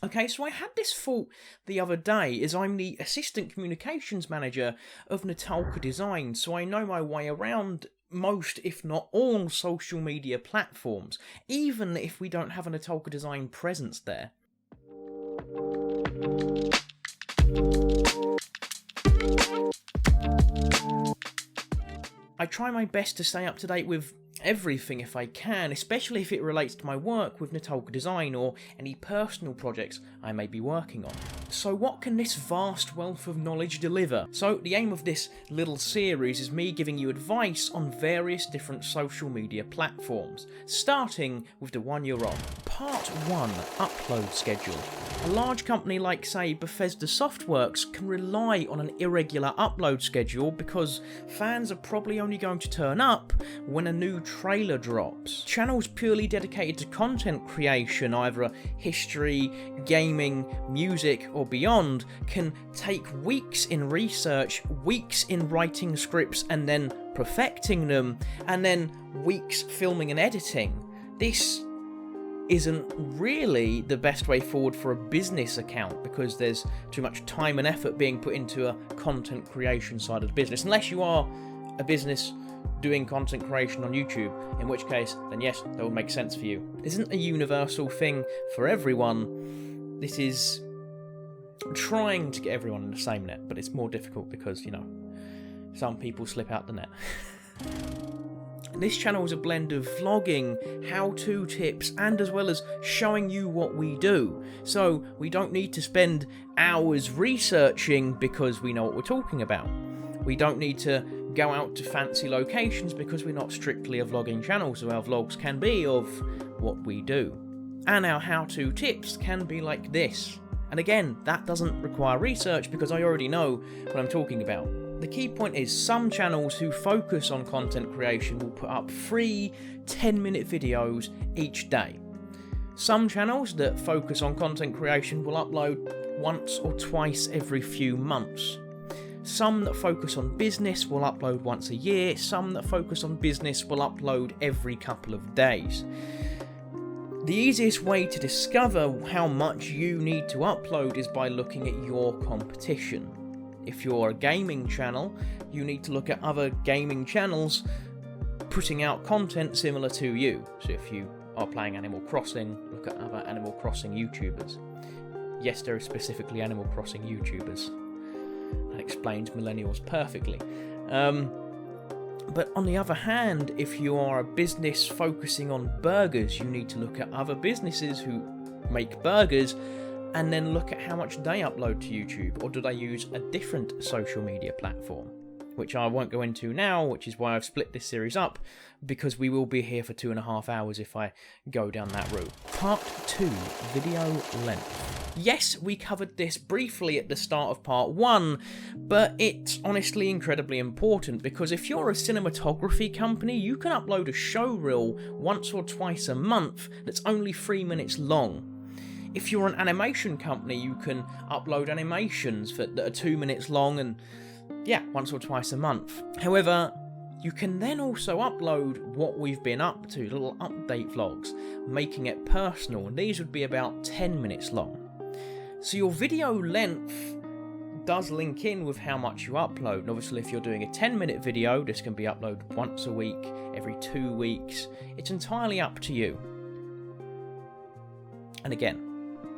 Okay, so I had this thought the other day, as I'm the Assistant Communications Manager of Natalka Design, so I know my way around most, if not all, social media platforms, even if we don't have a Natalka Design presence there. I try my best to stay up to date with everything if I can, especially if it relates to my work with Natalka Design or any personal projects I may be working on. So what can this vast wealth of knowledge deliver? So the aim of this little series is me giving you advice on various different social media platforms, starting with the one you're on. Part 1, upload schedule. A large company like, say, Bethesda Softworks can rely on an irregular upload schedule because fans are probably only going to turn up when a new trailer drops. Channels purely dedicated to content creation, either a history, gaming, music, or beyond, can take weeks in research, weeks in writing scripts and then perfecting them, and then weeks filming and editing. This isn't really the best way forward for a business account because there's too much time and effort being put into a content creation side of the business, unless you are a business doing content creation on YouTube, in which case, then yes, that would make sense for you. It isn't a universal thing for everyone. This is trying to get everyone in the same net, but it's more difficult because, you know, some people slip out the net. This channel is a blend of vlogging, how-to tips, and as well as showing you what we do. So we don't need to spend hours researching because we know what we're talking about. We don't need to go out to fancy locations because we're not strictly a vlogging channel, so our vlogs can be of what we do. And our how-to tips can be like this. And again, that doesn't require research because I already know what I'm talking about. The key point is some channels who focus on content creation will put up free 10-minute videos each day. Some channels that focus on content creation will upload once or twice every few months. Some that focus on business will upload once a year. Some that focus on business will upload every couple of days. The easiest way to discover how much you need to upload is by looking at your competition. If you're a gaming channel, you need to look at other gaming channels putting out content similar to you. So if you are playing Animal Crossing, look at other Animal Crossing YouTubers. Yes, there are specifically Animal Crossing YouTubers. That explains millennials perfectly. But on the other hand, if you are a business focusing on burgers, you need to look at other businesses who make burgers and then look at how much they upload to YouTube, or do they use a different social media platform, which I won't go into now, which is why I've split this series up, because we will be here for 2.5 hours if I go down that route. Part 2, video length. Yes, we covered this briefly at the start of part 1, but it's honestly incredibly important because if you're a cinematography company, you can upload a show reel once or twice a month that's only 3 minutes long. If you're an animation company, you can upload animations that are 2 minutes long and, yeah, once or twice a month. However, you can then also upload what we've been up to, little update vlogs, making it personal, and these would be about 10 minutes long. So your video length does link in with how much you upload. And obviously, if you're doing a 10-minute video, this can be uploaded once a week, every 2 weeks. It's entirely up to you. And again,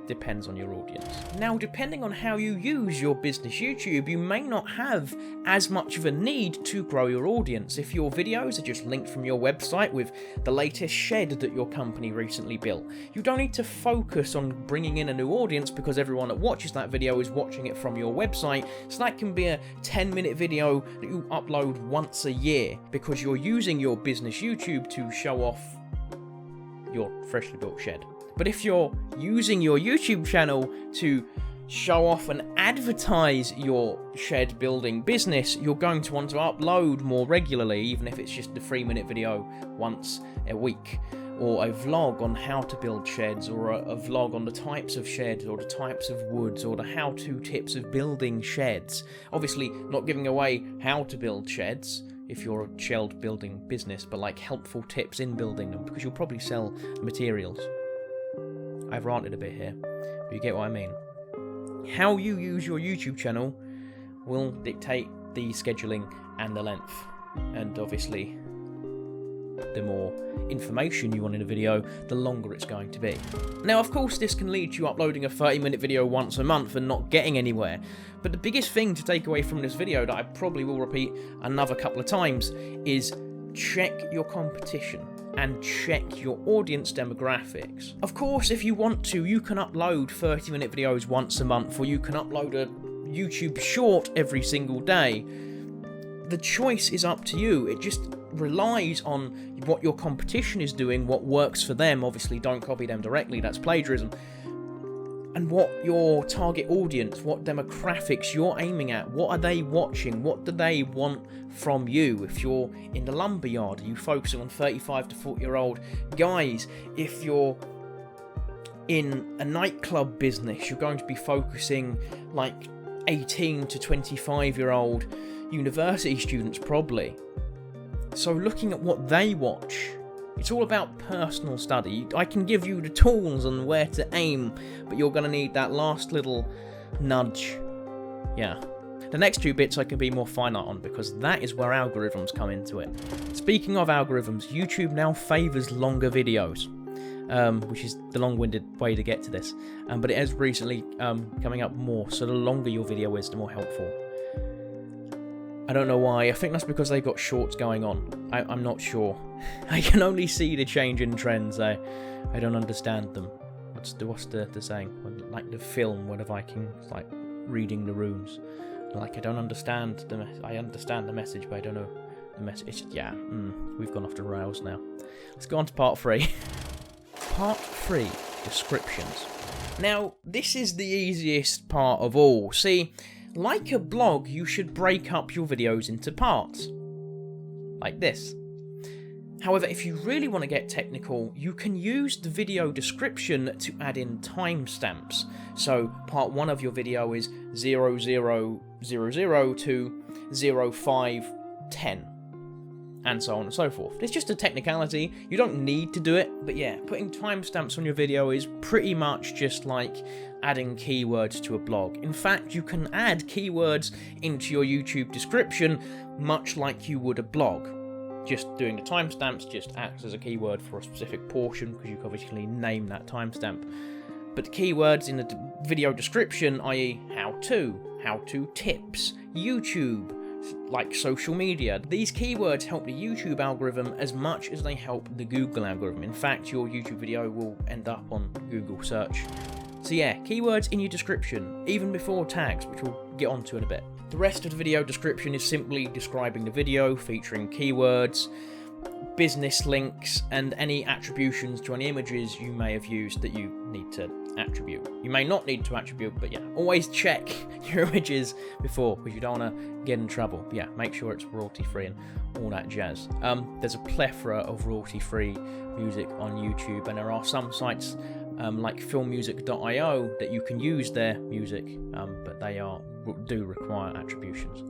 depends on your audience. Now, depending on how you use your business YouTube, you may not have as much of a need to grow your audience. If your videos are just linked from your website with the latest shed that your company recently built, you don't need to focus on bringing in a new audience because everyone that watches that video is watching it from your website. So that can be a 10-minute video that you upload once a year because you're using your business YouTube to show off your freshly built shed. But if you're using your YouTube channel to show off and advertise your shed building business, you're going to want to upload more regularly, even if it's just a 3-minute video once a week, or a vlog on how to build sheds, or a vlog on the types of sheds, or the types of woods, or the how-to tips of building sheds. Obviously, not giving away how to build sheds if you're a shed building business, but like helpful tips in building them, because you'll probably sell materials. I've ranted a bit here, You get what I mean? How you use your YouTube channel will dictate the scheduling and the length. And obviously, the more information you want in a video, the longer it's going to be. Now, of course, this can lead to you uploading a 30-minute video once a month and not getting anywhere. But the biggest thing to take away from this video that I probably will repeat another couple of times is check your competition and check your audience demographics. Of course, if you want to, you can upload 30-minute videos once a month, or you can upload a YouTube short every single day. The choice is up to you. It just relies on what your competition is doing, what works for them. Obviously, don't copy them directly, that's plagiarism. And what your target audience, what demographics you're aiming at, what are they watching, what do they want from you? If you're in the lumberyard, are you focusing on 35 to 40-year-old guys? If you're in a nightclub business, you're going to be focusing like 18 to 25-year-old university students probably. So looking at what they watch, it's all about personal study. I can give you the tools on where to aim, but you're going to need that last little nudge. Yeah. The next two bits I can be more finite on, because that is where algorithms come into it. Speaking of algorithms, YouTube now favours longer videos, which is the long-winded way to get to this. But it is recently coming up more, so the longer your video is, the more helpful. I don't know why. I think that's because they got shorts going on. I'm not sure. I can only see the change in trends. I don't understand them. What's the saying? Like the film where the Vikings like reading the runes. Like I don't understand I understand the message, but I don't know the message. Yeah. We've gone off the rails now. Let's go on to part 3. Part 3: descriptions. Now this is the easiest part of all. See. Like a blog, you should break up your videos into parts, like this. However, if you really want to get technical, you can use the video description to add in timestamps. So, part 1 of your video is 0000 to 0510, and so on and so forth. It's just a technicality, you don't need to do it, but yeah, putting timestamps on your video is pretty much just like adding keywords to a blog. In fact, you can add keywords into your YouTube description much like you would a blog. Just doing the timestamps just acts as a keyword for a specific portion, because you can obviously name that timestamp. But the keywords in the video description, i.e. how to tips, YouTube, like social media. These keywords help the YouTube algorithm as much as they help the Google algorithm. In fact, your YouTube video will end up on Google search. So yeah, keywords in your description, even before tags, which we'll get onto in a bit. The rest of the video description is simply describing the video, featuring keywords, business links, and any attributions to any images you may have used that you need to attribute. You may not need to attribute, but yeah, always check your images before, because you don't want to get in trouble. But yeah, make sure it's royalty-free and all that jazz. There's a plethora of royalty-free music on YouTube, and there are some sites like filmmusic.io that you can use their music, but they do require attributions.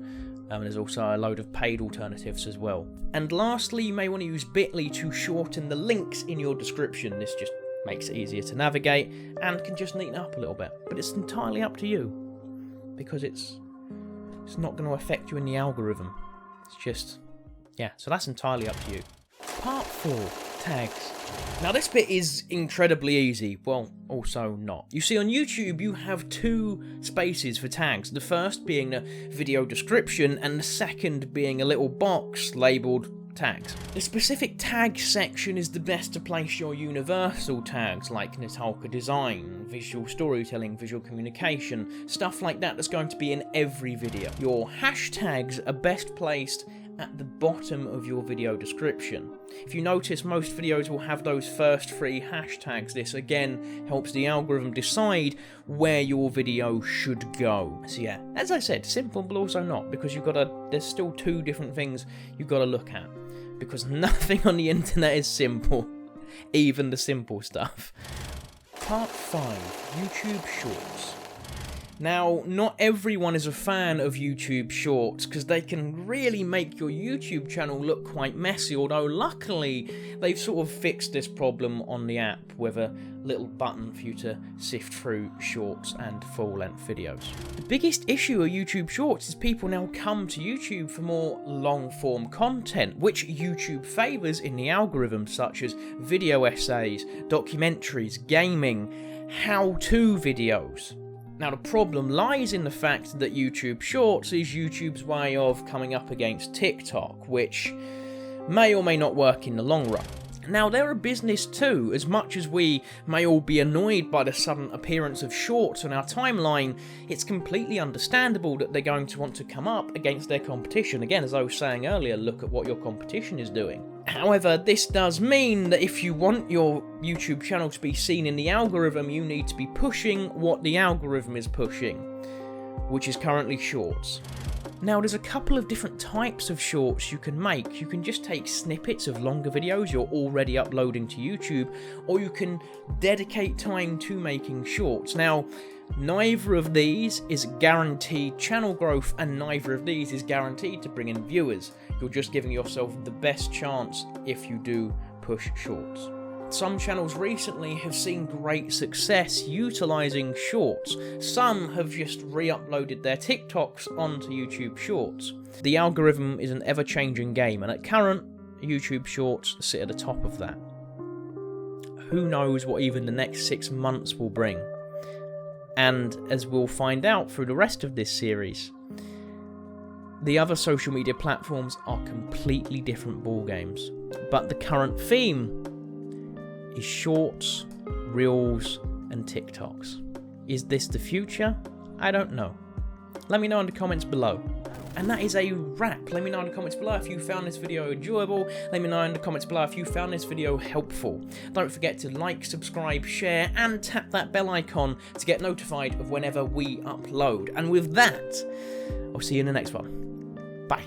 There's also a load of paid alternatives as well. And lastly, you may want to use Bitly to shorten the links in your description. This just makes it easier to navigate and can just neaten up a little bit. But it's entirely up to you, because it's not going to affect you in the algorithm. It's just, yeah, so that's entirely up to you. Part 4, tags. Now this bit is incredibly easy, well, also not. You see, on YouTube you have 2 spaces for tags, the first being the video description and the second being a little box labelled tags. The specific tag section is the best to place your universal tags like Natalka design, visual storytelling, visual communication, stuff like that that's going to be in every video. Your hashtags are best placed at the bottom of your video description. If you notice, most videos will have those first 3 hashtags. This again helps the algorithm decide where your video should go. So yeah, as I said, simple but also not, because there's still 2 different things you've got to look at, because nothing on the internet is simple, even the simple stuff. Part 5, YouTube Shorts. Now, not everyone is a fan of YouTube Shorts, because they can really make your YouTube channel look quite messy, although luckily they've sort of fixed this problem on the app with a little button for you to sift through shorts and full-length videos. The biggest issue of YouTube Shorts is people now come to YouTube for more long-form content, which YouTube favours in the algorithm, such as video essays, documentaries, gaming, how-to videos. Now, the problem lies in the fact that YouTube Shorts is YouTube's way of coming up against TikTok, which may or may not work in the long run. Now, they're a business too. As much as we may all be annoyed by the sudden appearance of shorts on our timeline, it's completely understandable that they're going to want to come up against their competition. Again, as I was saying earlier, look at what your competition is doing. However, this does mean that if you want your YouTube channel to be seen in the algorithm, you need to be pushing what the algorithm is pushing, which is currently shorts. Now, there's a couple of different types of shorts you can make. You can just take snippets of longer videos you're already uploading to YouTube, or you can dedicate time to making shorts. Now, neither of these is guaranteed channel growth, and neither of these is guaranteed to bring in viewers. You're just giving yourself the best chance if you do push shorts. Some channels recently have seen great success utilising shorts. Some have just re-uploaded their TikToks onto YouTube Shorts. The algorithm is an ever-changing game, and at current, YouTube Shorts sit at the top of that. Who knows what even the next 6 months will bring? And as we'll find out through the rest of this series, the other social media platforms are completely different ballgames. But the current theme is shorts, reels, and TikToks. Is this the future? I don't know. Let me know in the comments below. And that is a wrap. Let me know in the comments below if you found this video enjoyable. Let me know in the comments below if you found this video helpful. Don't forget to like, subscribe, share, and tap that bell icon to get notified of whenever we upload. And with that, I'll see you in the next one. Bye.